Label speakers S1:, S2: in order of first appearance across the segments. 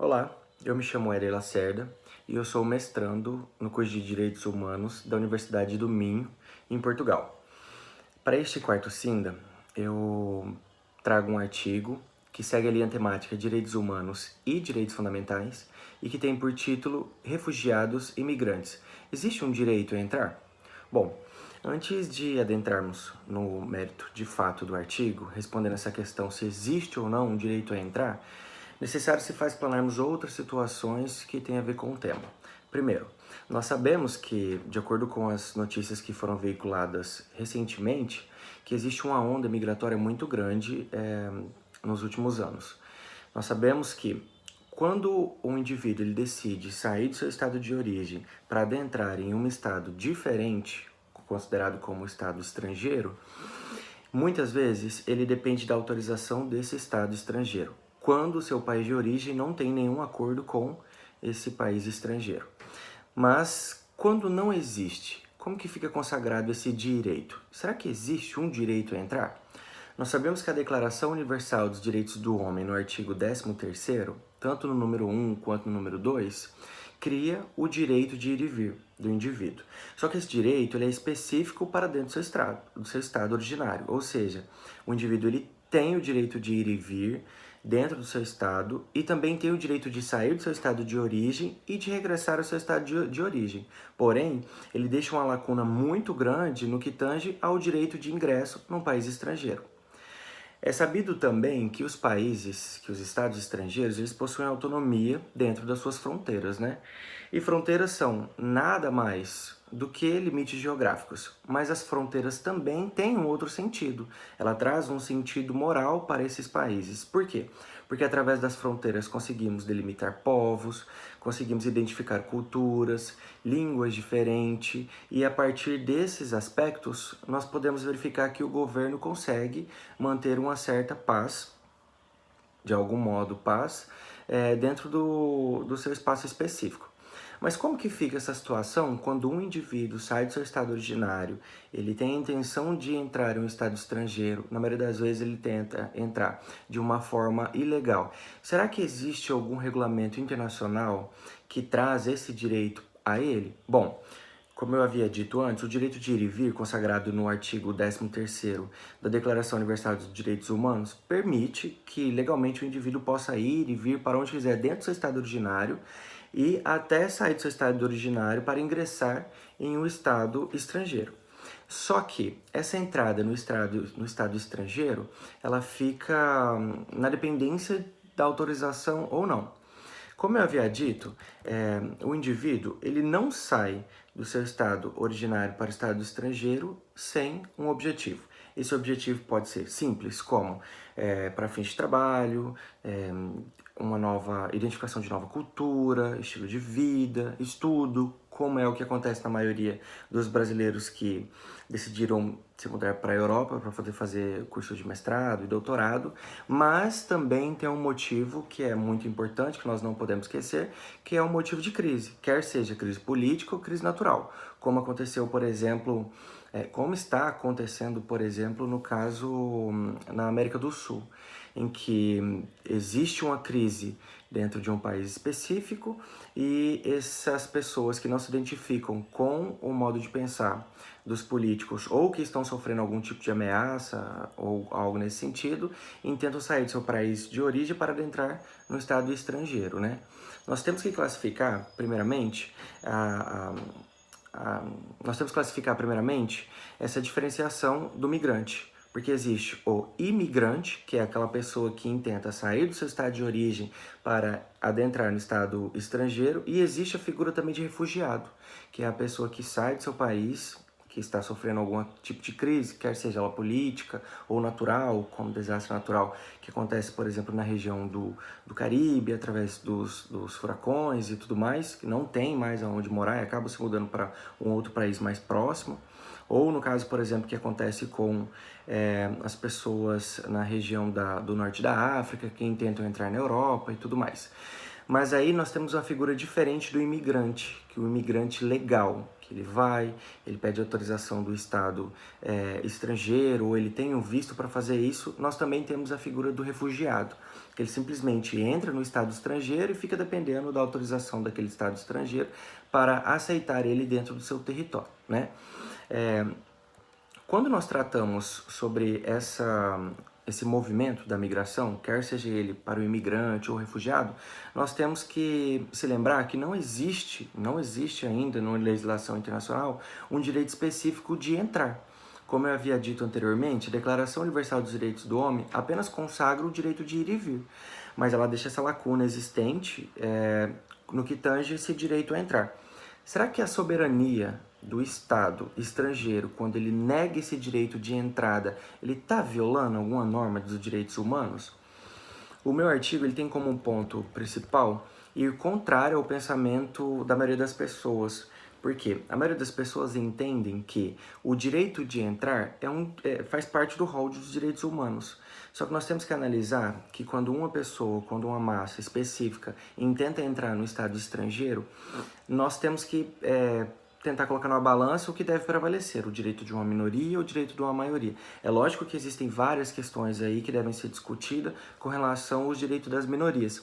S1: Olá, eu me chamo Hélio Lacerda e eu sou mestrando no curso de Direitos Humanos da Universidade do Minho, em Portugal. Para este quarto Sinda, eu trago um artigo que segue a linha temática Direitos Humanos e Direitos Fundamentais e que tem por título Refugiados e Migrantes. Existe um direito a entrar? Bom, antes de adentrarmos no mérito de fato do artigo, respondendo essa questão se existe ou não um direito a entrar, necessário se faz planarmos outras situações que têm a ver com o tema. Primeiro, nós sabemos que, de acordo com as notícias que foram veiculadas recentemente, que existe uma onda migratória muito grande nos últimos anos. Nós sabemos que quando um indivíduo ele decide sair do seu estado de origem para adentrar em um estado diferente, considerado como estado estrangeiro, muitas vezes ele depende da autorização desse estado estrangeiro, quando o seu país de origem não tem nenhum acordo com esse país estrangeiro. Mas quando não existe, como que fica consagrado esse direito? Será que existe um direito a entrar? Nós sabemos que a Declaração Universal dos Direitos do Homem, no artigo 13º, tanto no número 1 quanto no número 2, cria o direito de ir e vir do indivíduo. Só que esse direito ele é específico para dentro do seu estado originário, ou seja, o indivíduo ele tem o direito de ir e vir dentro do seu estado e também tem o direito de sair do seu estado de origem e de regressar ao seu estado de origem. Porém, ele deixa uma lacuna muito grande no que tange ao direito de ingresso num país estrangeiro. É sabido também que os países, que os estados estrangeiros, eles possuem autonomia dentro das suas fronteiras, né? E fronteiras são nada mais do que limites geográficos, mas as fronteiras também têm um outro sentido. Ela traz um sentido moral para esses países. Por quê? Porque através das fronteiras conseguimos delimitar povos, conseguimos identificar culturas, línguas diferentes, e a partir desses aspectos nós podemos verificar que o governo consegue manter uma certa paz, de algum modo paz, dentro do seu espaço específico. Mas como que fica essa situação quando um indivíduo sai do seu estado originário, ele tem a intenção de entrar em um estado estrangeiro, na maioria das vezes ele tenta entrar de uma forma ilegal? Será que existe algum regulamento internacional que traz esse direito a ele? Bom, como eu havia dito antes, o direito de ir e vir, consagrado no artigo 13º da Declaração Universal dos Direitos Humanos, permite que legalmente o indivíduo possa ir e vir para onde quiser dentro do seu estado originário e até sair do seu estado originário para ingressar em um estado estrangeiro. Só que essa entrada no estado estrangeiro, ela fica na dependência da autorização ou não. Como eu havia dito, o indivíduo ele não sai do seu estado originário para o estado estrangeiro sem um objetivo. Esse objetivo pode ser simples, como para fins de trabalho, uma nova identificação de nova cultura, estilo de vida, estudo, como é o que acontece na maioria dos brasileiros que decidiram se mudar para a Europa para poder fazer curso de mestrado e doutorado, mas também tem um motivo que é muito importante, que nós não podemos esquecer, que é um motivo de crise, quer seja crise política ou crise natural, como aconteceu, por exemplo, como está acontecendo, por exemplo, no caso na América do Sul, em que existe uma crise dentro de um país específico e essas pessoas que não se identificam com o modo de pensar dos políticos ou que estão sofrendo algum tipo de ameaça ou algo nesse sentido, intentam sair do seu país de origem para adentrar no estado estrangeiro, né? Nós temos que classificar, primeiramente, nós temos que classificar primeiramente essa diferenciação do migrante, porque existe o imigrante, que é aquela pessoa que intenta sair do seu estado de origem para adentrar no estado estrangeiro, e existe a figura também de refugiado, que é a pessoa que sai do seu país, que está sofrendo algum tipo de crise, quer seja ela política ou natural, como desastre natural, que acontece, por exemplo, na região do Caribe, através dos furacões e tudo mais, que não tem mais aonde morar e acaba se mudando para um outro país mais próximo. Ou no caso, por exemplo, que acontece com as pessoas na região do norte da África, que tentam entrar na Europa e tudo mais. Mas aí nós temos uma figura diferente do imigrante, que o imigrante legal, que ele pede autorização do Estado estrangeiro, ou ele tem um visto para fazer isso. Nós também temos a figura do refugiado, Ele simplesmente entra no Estado estrangeiro e fica dependendo da autorização daquele Estado estrangeiro para aceitar ele dentro do seu território, né? Quando nós tratamos sobre esse movimento da migração, quer seja ele para o imigrante ou refugiado, nós temos que se lembrar que não existe ainda na legislação internacional um direito específico de entrar. Como eu havia dito anteriormente, a Declaração Universal dos Direitos do Homem apenas consagra o direito de ir e vir, mas ela deixa essa lacuna existente no que tange esse direito a entrar. Será que a soberania do Estado estrangeiro, quando ele nega esse direito de entrada, ele está violando alguma norma dos direitos humanos? O meu artigo ele tem como ponto principal ir contrário ao pensamento da maioria das pessoas. Por quê? A maioria das pessoas entendem que o direito de entrar faz parte do rol dos direitos humanos. Só que nós temos que analisar que quando uma pessoa, quando uma massa específica intenta entrar no Estado estrangeiro, nós temos que tentar colocar numa balança o que deve prevalecer, o direito de uma minoria ou o direito de uma maioria. É lógico que existem várias questões aí que devem ser discutidas com relação aos direitos das minorias.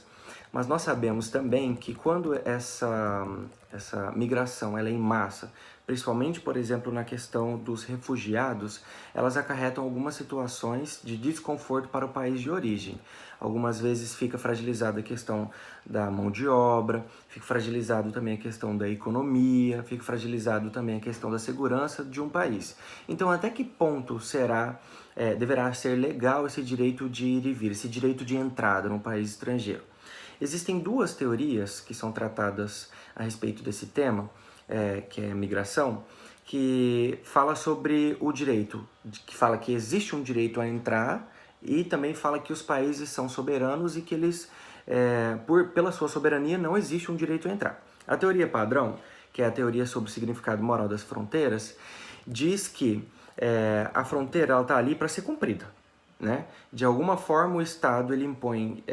S1: Mas nós sabemos também que quando essa migração ela é em massa, principalmente, por exemplo, na questão dos refugiados, elas acarretam algumas situações de desconforto para o país de origem. Algumas vezes fica fragilizada a questão da mão de obra, fica fragilizado também a questão da economia, fica fragilizado também a questão da segurança de um país. Então, até que ponto deverá ser legal esse direito de ir e vir, esse direito de entrada num país estrangeiro? Existem duas teorias que são tratadas a respeito desse tema, que é migração, que fala sobre o direito, que fala que existe um direito a entrar e também fala que os países são soberanos e que eles, pela sua soberania, não existe um direito a entrar. A teoria padrão, que é a teoria sobre o significado moral das fronteiras, diz que a fronteira está ali para ser cumprida. Né? De alguma forma o Estado ele impõe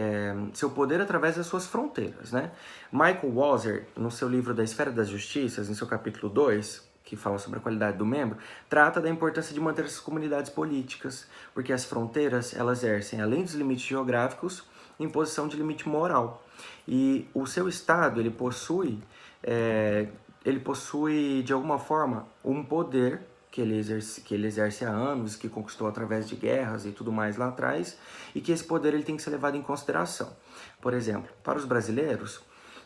S1: seu poder através das suas fronteiras. Né? Michael Walzer, no seu livro Da Esfera das Justiças, em seu capítulo 2, que fala sobre a qualidade do membro, trata da importância de manter essas comunidades políticas, porque as fronteiras elas exercem, além dos limites geográficos, imposição de limite moral. E o seu Estado ele possui de alguma forma um poder que ele exerce há anos, que conquistou através de guerras e tudo mais lá atrás, e que esse poder ele tem que ser levado em consideração. Por exemplo, para os brasileiros,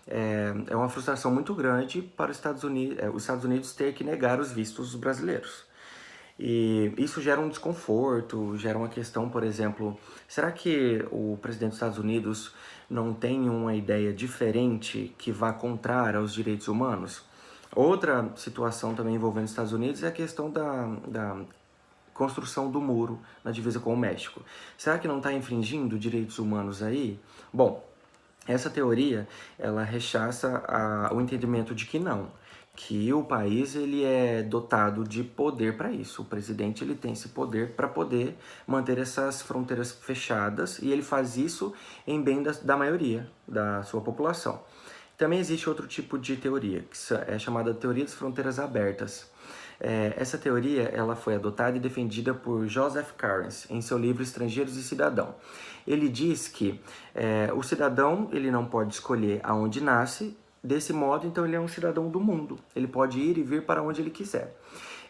S1: é uma frustração muito grande para os Estados Unidos ter que negar os vistos dos brasileiros. E isso gera um desconforto, gera uma questão, por exemplo, será que o presidente dos Estados Unidos não tem uma ideia diferente que vá contrária aos direitos humanos? Outra situação também envolvendo os Estados Unidos é a questão da construção do muro na divisa com o México. Será que não está infringindo direitos humanos aí? Bom, essa teoria ela rechaça o entendimento de que não, que o país ele é dotado de poder para isso. O presidente ele tem esse poder para poder manter essas fronteiras fechadas e ele faz isso em bem da maioria da sua população. Também existe outro tipo de teoria, que é chamada Teoria das Fronteiras Abertas. Essa teoria ela foi adotada e defendida por Joseph Carnes em seu livro Estrangeiros e Cidadão. Ele diz que o cidadão ele não pode escolher aonde nasce, desse modo, então ele é um cidadão do mundo. Ele pode ir e vir para onde ele quiser.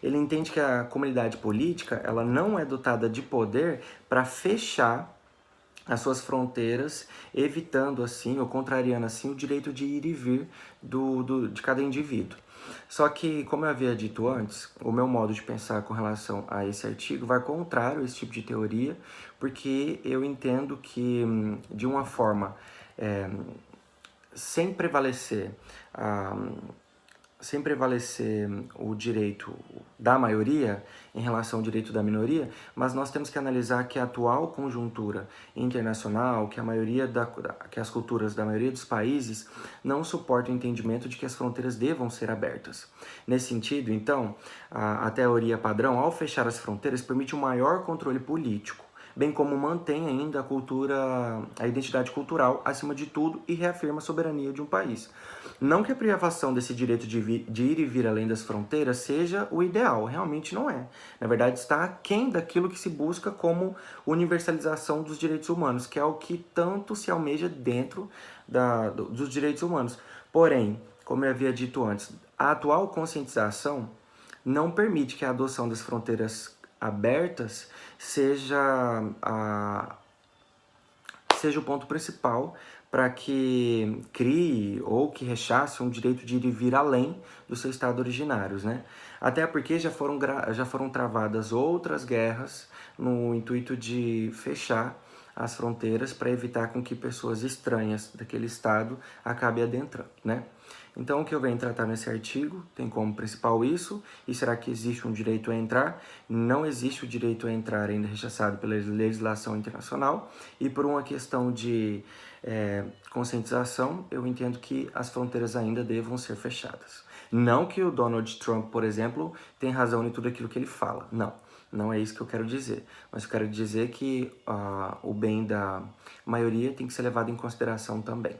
S1: Ele entende que a comunidade política ela não é dotada de poder para fechar as suas fronteiras, evitando assim ou contrariando assim o direito de ir e vir de cada indivíduo. Só que, como eu havia dito antes, o meu modo de pensar com relação a esse artigo vai contrário a esse tipo de teoria, porque eu entendo que, de uma forma, sem prevalecer o direito da maioria em relação ao direito da minoria, mas nós temos que analisar que a atual conjuntura internacional, que as culturas da maioria dos países não suportam o entendimento de que as fronteiras devam ser abertas. Nesse sentido, então, a teoria padrão, ao fechar as fronteiras, permite um maior controle político, bem como mantém ainda a cultura, a identidade cultural acima de tudo e reafirma a soberania de um país. Não que a privação desse direito de ir e vir além das fronteiras seja o ideal, realmente não é. Na verdade, está aquém daquilo que se busca como universalização dos direitos humanos, que é o que tanto se almeja dentro dos direitos humanos. Porém, como eu havia dito antes, a atual conscientização não permite que a adoção das fronteiras abertas seja o ponto principal para que crie ou que rechace um direito de ir e vir além do seu estado originários, né? Até porque já foram travadas outras guerras no intuito de fechar as fronteiras para evitar com que pessoas estranhas daquele estado acabem adentrando, né? Então, o que eu venho tratar nesse artigo tem como principal isso. E será que existe um direito a entrar? Não existe o direito a entrar ainda rechaçado pela legislação internacional. E por uma questão de conscientização, eu entendo que as fronteiras ainda devam ser fechadas. Não que o Donald Trump, por exemplo, tenha razão em tudo aquilo que ele fala. Não, não é isso que eu quero dizer. Mas eu quero dizer que o bem da maioria tem que ser levado em consideração também.